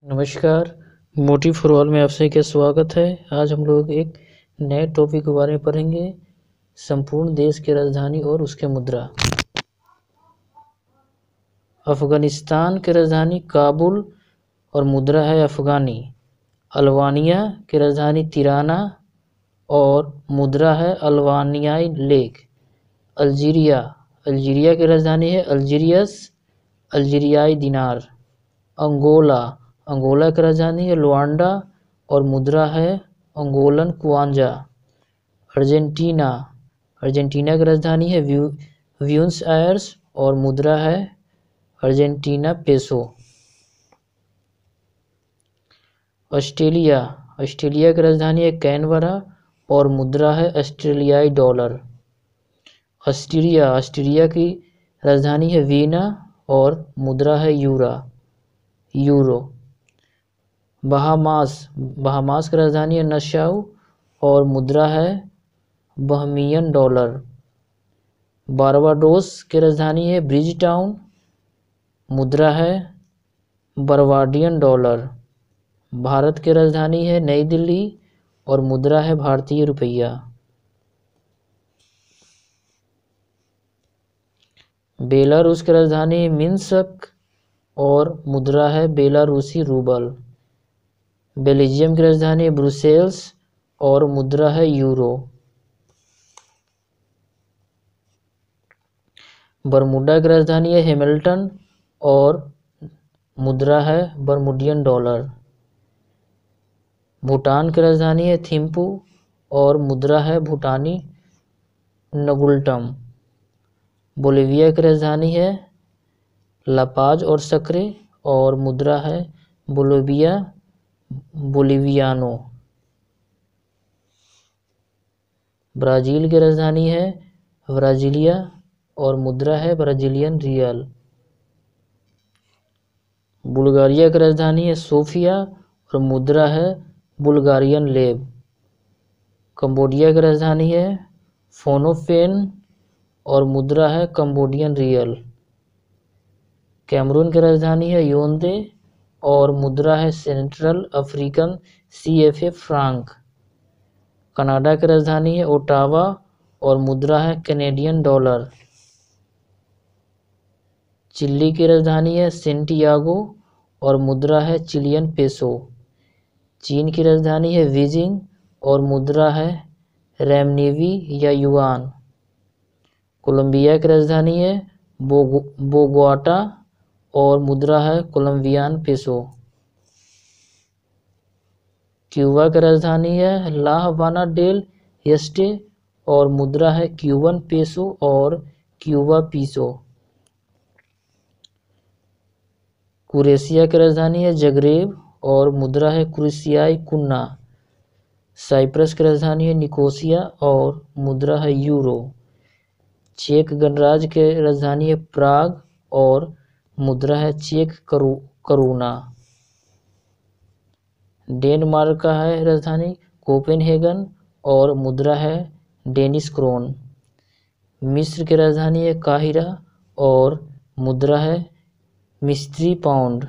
नमस्कार, motive for all में आपसे क्या स्वागत है। आज हम लोग एक नए टॉपिक के बारे में पढ़ेंगे, संपूर्ण देश की राजधानी और उसके मुद्रा। अफगानिस्तान की राजधानी काबुल और मुद्रा है अफगानी। अल्बानिया की राजधानी तिराना और मुद्रा है अल्बानियाई लेक। अल्जीरिया की राजधानी है अल्जीरियस, अल्जीरियाई दिनार। अंगोला की राजधानी है लुआंडा और मुद्रा है अंगोलन क्वांजा। अर्जेंटीना की राजधानी है ब्यूनस आयर्स और मुद्रा है अर्जेंटीना पेसो। ऑस्ट्रेलिया की राजधानी है कैनबरा और मुद्रा है ऑस्ट्रेलियाई डॉलर। ऑस्ट्रिया की राजधानी है वीना और मुद्रा है यूरो। बहामास की राजधानी है नसाउ और मुद्रा है बहमियन डॉलर। बारबाडोस की राजधानी है ब्रिजटाउन, मुद्रा है बर्बाडियन डॉलर। भारत की राजधानी है नई दिल्ली और मुद्रा है भारतीय रुपया। बेलारूस की राजधानी है मिन्स्क और मुद्रा है बेलारूसी रूबल। बेल्जियम की राजधानी है ब्रुसेल्स और मुद्रा है यूरो। बरमूडा की राजधानी है हैमिल्टन और मुद्रा है बरमुडियन डॉलर। भूटान की राजधानी है थिम्पू और मुद्रा है भूटानी नगुल्टम। बोलिविया की राजधानी है लापाज और सक्रे और मुद्रा है बोलिवियानो। ब्राज़ील की राजधानी है ब्राज़ीलिया और मुद्रा है ब्राज़ीलियन रियल। बुल्गारिया की राजधानी है सोफिया और मुद्रा है बुल्गारियन लेब। कंबोडिया की राजधानी है फोनोफेन और मुद्रा है कंबोडियन रियल। कैमरून की राजधानी है योंदे और मुद्रा है Central African CFA franc. Canada की राजधानी है ओटावा और मुद्रा है कैनेडियन डॉलर। चिली की राजधानी है सेंटियागो और मुद्रा है चिलियन पेसो। चीन की राजधानी है बीजिंग और मुद्रा है रेमनेवी या युआन। कोलंबिया की राजधानी है बोगोटा और मुद्रा है कोलंबियान पेसो। क्यूबा की राजधानी है ला हवाना डेल एस्टे और मुद्रा है क्यूबन पेसो और क्यूबा पीसो। क्रोएशिया की राजधानी है जगरेब और मुद्रा है क्रोएशियाई कुन्ना। साइप्रस की राजधानी है निकोसिया और मुद्रा है यूरो। चेक गणराज्य की राजधानी है प्राग और मुद्रा है चेक करूना। डेनमार्क का है राजधानी कोपेनहेगन और मुद्रा है डेनिश क्रोन। मिस्र की राजधानी है काहिरा और मुद्रा है मिस्री पाउंड।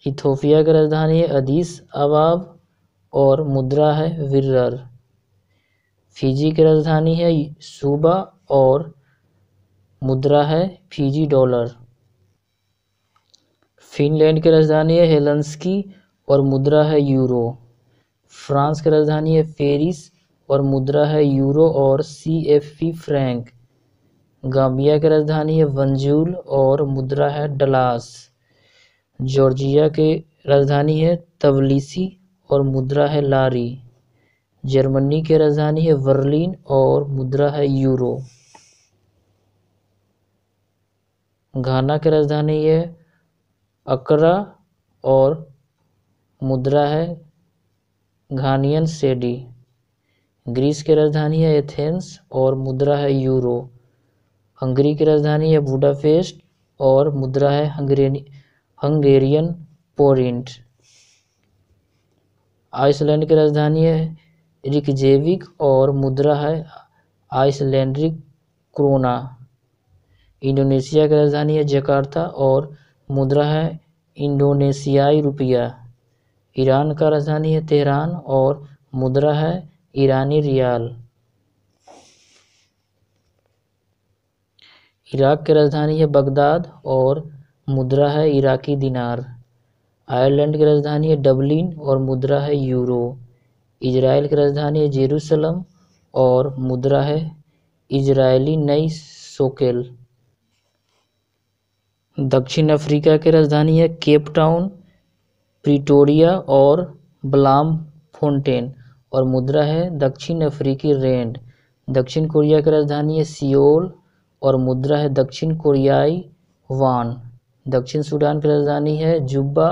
इथोपिया की राजधानी है अदीस अबाब और मुद्रा है विर्रर। फिजी की राजधानी है सूबा और मुद्रा है फिजी डॉलर। फिनलैंड की राजधानी है हेलंस्की और मुद्रा है यूरो। फ्रांस की राजधानी है पेरिस और मुद्रा है यूरो और CFP फ्रैंक। गाम्बिया की राजधानी है बंजूल और मुद्रा है डलास। जॉर्जिया की राजधानी है तबिलिसी और मुद्रा है लारी। जर्मनी की राजधानी है बर्लिन और मुद्रा है यूरो। घाना की राजधानी है अक्रा और मुद्रा है घानियन सेडी। ग्रीस की राजधानी है एथेंस और मुद्रा है यूरो। हंगरी की राजधानी है बुडापेस्ट और मुद्रा है हंगेरियन फोरिंट। आइसलैंड की राजधानी है रिकजेविक और मुद्रा है आइसलैंड्रिक क्रोना। इंडोनेशिया की राजधानी है जकार्ता और मुद्रा है इंडोनेशियाई रुपया। ईरान का राजधानी है तेहरान और मुद्रा है ईरानी रियाल। इराक की राजधानी है बगदाद और मुद्रा है इराकी दिनार। आयरलैंड की राजधानी है डबलिन और मुद्रा है यूरो। इजराइल की राजधानी है जेरूसलम और मुद्रा है इजरायली नई शोकेल। दक्षिण अफ्रीका की राजधानी है केप टाउन, प्रिटोरिया और ब्लामफोंटेन और मुद्रा है दक्षिण अफ्रीकी रैंड। दक्षिण कोरिया की राजधानी है सियोल और मुद्रा है दक्षिण कोरियाई वान। दक्षिण सूडान की राजधानी है जुब्बा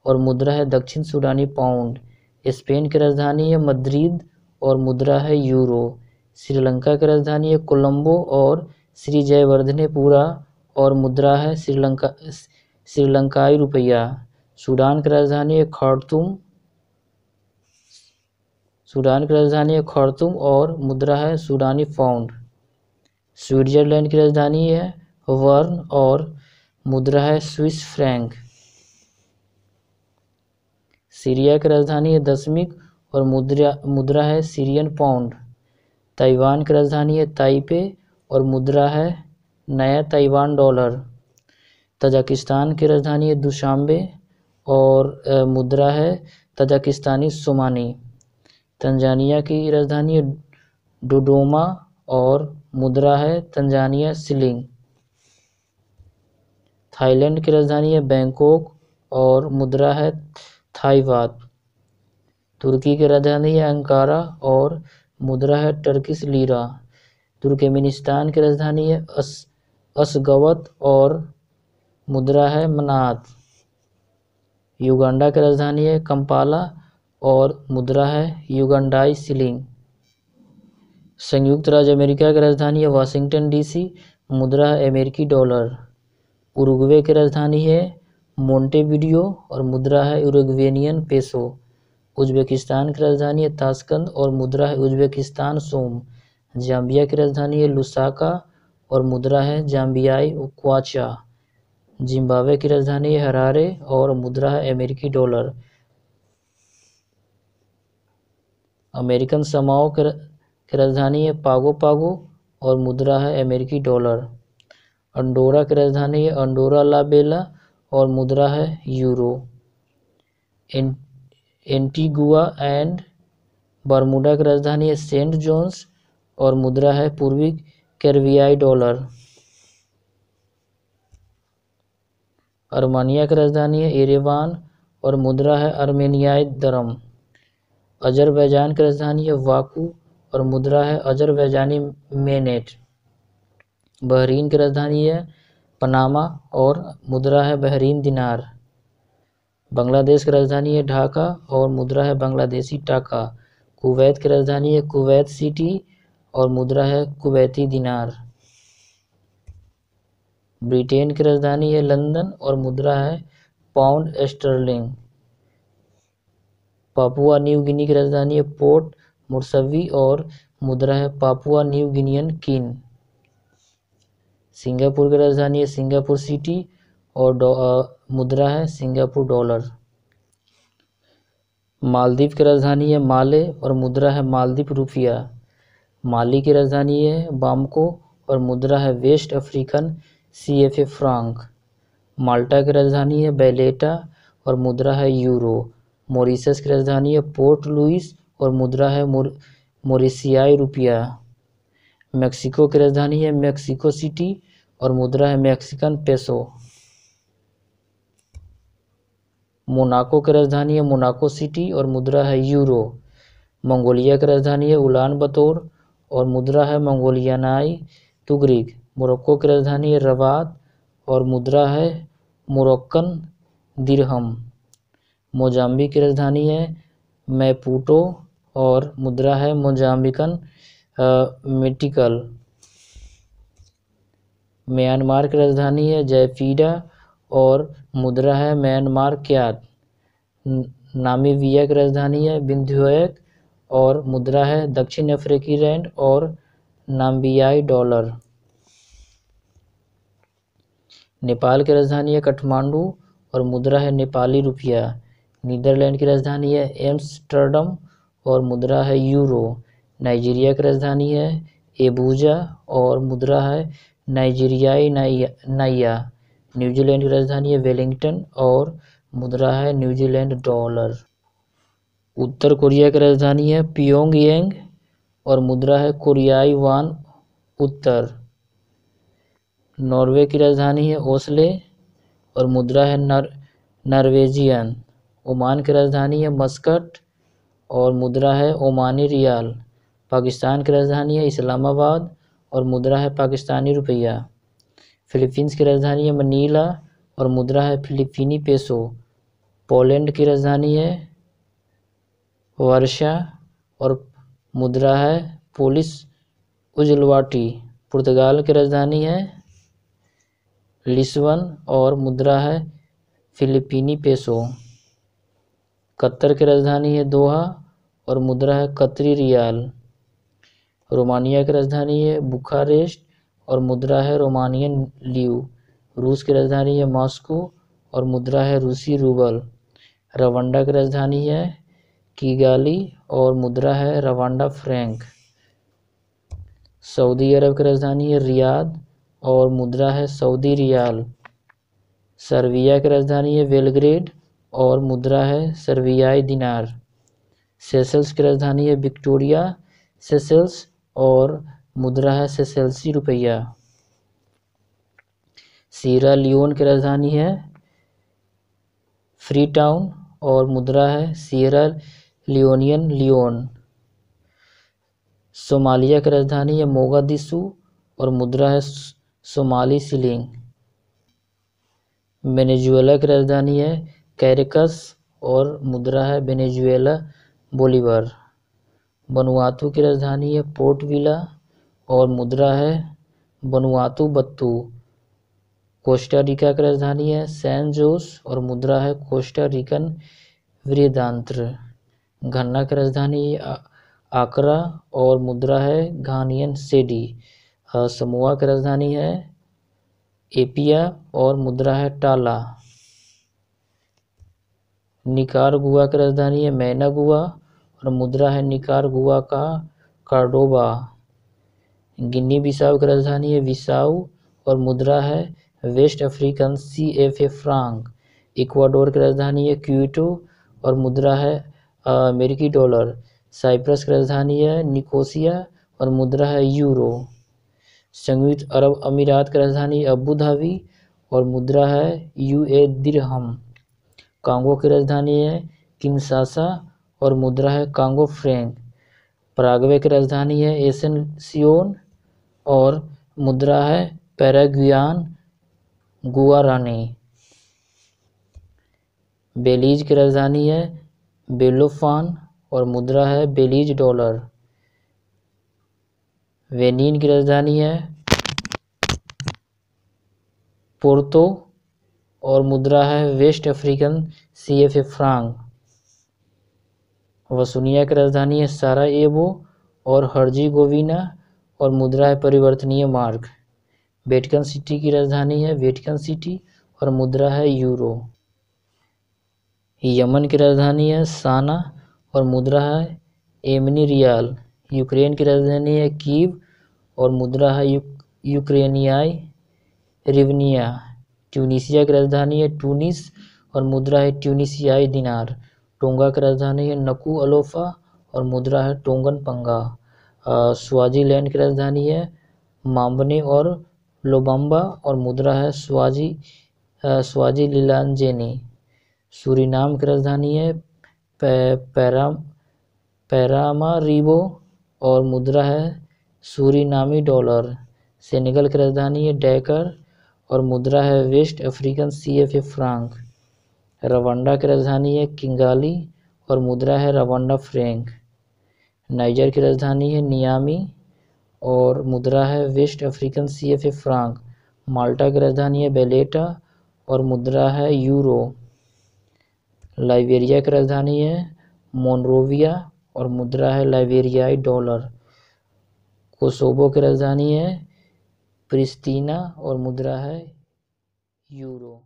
और मुद्रा है दक्षिण सूडानी पाउंड। स्पेन की राजधानी है मद्रिद और मुद्रा है यूरो। श्रीलंका की राजधानी है कोलंबो और श्री जयवर्धनेपुरा और मुद्रा है श्रीलंकाई रुपया। सूडान की राजधानी है खार्तूम और मुद्रा है सूडानी पाउंड। स्विट्जरलैंड की राजधानी है वर्न और मुद्रा है स्विस फ्रैंक। सीरिया की राजधानी है दशमिक और मुद्रा है सीरियन पाउंड। ताइवान की राजधानी है ताइपे और मुद्रा है नया ताइवान डॉलर। तजाकिस्तान की राजधानी है दुशांबे और मुद्रा है तजाकिस्तानी सोमानी। तंजानिया की राजधानी है डोडोमा और मुद्रा है तंजानिया शिलिंग। थाईलैंड की राजधानी है बैंकॉक और मुद्रा है थाई बात। तुर्की की राजधानी है अंकारा और मुद्रा है टर्किश लीरा। तुर्कमेनिस्तान की राजधानी है अशगवत और मुद्रा है मनात। युगांडा की राजधानी है कंपाला और मुद्रा है युगांडाई शिलिंग। संयुक्त राज्य अमेरिका की राजधानी है वाशिंगटन डीसी, मुद्रा है अमेरिकी डॉलर। उरुग्वे की राजधानी है मोंटेविडियो और मुद्रा है उरुग्वेनियन पेसो। उज्बेकिस्तान की राजधानी है ताशकंद और मुद्रा है उज्बेकिस्तान सोम। जाम्बिया की राजधानी है लुसाका और मुद्रा है जाम्बियाई क्वाचा। जिम्बाब्वे की राजधानी है हरारे और मुद्रा है अमेरिकी डॉलर। अमेरिकन समाओ की राजधानी है पागो पागो और मुद्रा है अमेरिकी डॉलर। अंडोरा की राजधानी है अंडोरा ला बेला और मुद्रा है यूरो। एंटीगुआ एंड बरमूडा की राजधानी है सेंट जोन्स और मुद्रा है पूर्वी कैरिबियाई डॉलर। अर्मानिया की राजधानी है एरेवान और मुद्रा है अर्मेनियाई दरम। अजरबैजान की राजधानी है बाकू और मुद्रा है अजरबैजानी मेनेट। बहरीन की राजधानी है पनामा और मुद्रा है बहरीन दिनार। बांग्लादेश की राजधानी है ढाका और मुद्रा है बांग्लादेशी टाका। कुवैत की राजधानी है कुवैत सिटी और मुद्रा है कुवैती दिनार। ब्रिटेन की राजधानी है लंदन और मुद्रा है pound sterling. Papua New Guinea की राजधानी है पोर्ट मुर्सवी और मुद्रा है पापुआ न्यू गिनियन किन। सिंगापुर की राजधानी है सिंगापुर सिटी और मुद्रा है सिंगापुर डॉलर। मालदीव की राजधानी है माले और मुद्रा है मालदीव रुपया। माली की राजधानी है बामको और मुद्रा है वेस्ट अफ्रीकन CFA फ्रांक। माल्टा की राजधानी है बैलेटा और मुद्रा है यूरो। मॉरिशस की राजधानी है पोर्ट लुइस और मुद्रा है मॉरिशियाई रुपया। मेक्सिको की राजधानी है मेक्सिको सिटी और मुद्रा है मैक्सिकन पेसो। मोनाको की राजधानी है मोनाको सिटी और मुद्रा है यूरो। मंगोलिया की राजधानी है उलान बतौर और मुद्रा है मंगोलियानाई तुगरिक। मोरक्को की राजधानी है रबात और मुद्रा है मोरक्कन दिरहम। मोजाम्बिक की राजधानी है मैपूटो और मुद्रा है मोजाम्बिकन मेटिकल। म्यांमार की राजधानी है जयफीडा और मुद्रा है म्यांमार क्यात। नामीबिया की राजधानी है बिंदुएक और मुद्रा है दक्षिण अफ्रीकी रैंड और नाम्बियाई डॉलर। नेपाल की राजधानी है काठमांडू और मुद्रा है नेपाली रुपया। नीदरलैंड की राजधानी है एम्स्टर्डम और मुद्रा है यूरो। नाइजीरिया की राजधानी है एबूजा और मुद्रा है नाइजीरियाई नाइया। न्यूजीलैंड की राजधानी है वेलिंगटन और मुद्रा है न्यूजीलैंड डॉलर। उत्तर कोरिया की राजधानी है पियोंगयांग और मुद्रा है कोरियाई वान उत्तर। नॉर्वे की राजधानी है ओस्ले और मुद्रा है नॉर्वेजियन। ओमान की राजधानी है मस्कट और मुद्रा है ओमानी रियाल। पाकिस्तान की राजधानी है इस्लामाबाद और मुद्रा है पाकिस्तानी रुपया। फिलीपींस की राजधानी है मनीला और मुद्रा है फिलीपीनी पेसो। पोलैंड की राजधानी है वर्षा और मुद्रा है पोलिश उजलवाटी। पुर्तगाल की राजधानी है लिस्बन और मुद्रा है फिलीपीनी पेसो। कतर की राजधानी है दोहा और मुद्रा है कतरी रियाल। रोमानिया की राजधानी है बुखारेस्ट और मुद्रा है रोमानियन ल्यू। रूस की राजधानी है मॉस्को और मुद्रा है रूसी रूबल। रवांडा की राजधानी है किगाली और मुद्रा है रवांडा फ्रैंक। सऊदी अरब की राजधानी है रियाद और मुद्रा है सऊदी रियाल। सर्बिया की राजधानी है बेलग्रेड और मुद्रा है सर्बियाई दिनार। सेशल्स की राजधानी है विक्टोरिया सेशल्स और मुद्रा है सेशल्सी रुपया। सीरा लियोन की राजधानी है फ्री टाउन और मुद्रा है सीरा लियोनियन लियोन। सोमालिया की राजधानी है मोगादिशु और मुद्रा है सोमाली सिलिंग। वेनेजुएला की राजधानी है कैरेकस और मुद्रा है वेनेजुएला बोलीवर। वनुआतू की राजधानी है पोर्ट विला और मुद्रा है वनुआतू बत्तू। कोस्टा रिका की राजधानी है सैन जोस और मुद्रा है कोस्टा रिकन वृदांत्र। घन्ना की राजधानी आकरा और मुद्रा है घानियन सेडी। समोआ की राजधानी है एपिया और मुद्रा है टाला। निकारागुआ की राजधानी है मैनागुआ और मुद्रा है निकारागुआ का कार्डोबा। गिनी बिसाऊ की राजधानी है बिसाऊ और मुद्रा है West African CFA franc. Ecuador की राजधानी है क्यूटो और मुद्रा है अमेरिकी डॉलर। साइप्रस की राजधानी है निकोसिया और मुद्रा है यूरो। संयुक्त अरब अमीरात की राजधानी अबू धाबी और मुद्रा है UA दिरहम। कांगो की राजधानी है किनशासा और मुद्रा है कांगो फ्रैंक। पराग्वे की राजधानी है एसेनसियोन और मुद्रा है पैराग्वियान गुआरानी। बेलीज की राजधानी है बेलोफान और मुद्रा है बेलीज डॉलर। बेनिन की राजधानी है पोर्तो और मुद्रा है वेस्ट अफ्रीकन CFA फ्रांक। वसुनिया की राजधानी है साराएवो और हर्जिगोविना और मुद्रा है परिवर्तनीय मार्क। वेटिकन सिटी की राजधानी है वेटिकन सिटी और मुद्रा है यूरो। यमन की राजधानी है साना और मुद्रा है एमनी रियाल। यूक्रेन की राजधानी है कीव और मुद्रा है यूक्रेनियाई रिवनिया। ट्यूनीसिया की राजधानी है टूनिस और मुद्रा है ट्यूनीसियाई दिनार। टोंगा की राजधानी है नकू अलोफा और मुद्रा है टोंगन पंगा। स्वाजीलैंड की राजधानी है माम्बने और लोबाम्बा और मुद्रा है स्वाजीलिलांजेनी। सूरीनाम की राजधानी है पैरामारीबो और मुद्रा है सूरीनामी डॉलर। सेनेगल की राजधानी है डैकर और मुद्रा है West African CFA franc. Rwanda की राजधानी है किंगाली और मुद्रा है रवांडा फ्रैंक। नाइजर की राजधानी है नियामी और मुद्रा है वेस्ट अफ्रीकन CFA फ्रांक। माल्टा की राजधानी है बेलेटा और मुद्रा है यूरो। लाइबेरिया की राजधानी है मोनरोविया और मुद्रा है लाइबेरियाई डॉलर। कोसोवो की राजधानी है प्रिस्तीना और मुद्रा है यूरो।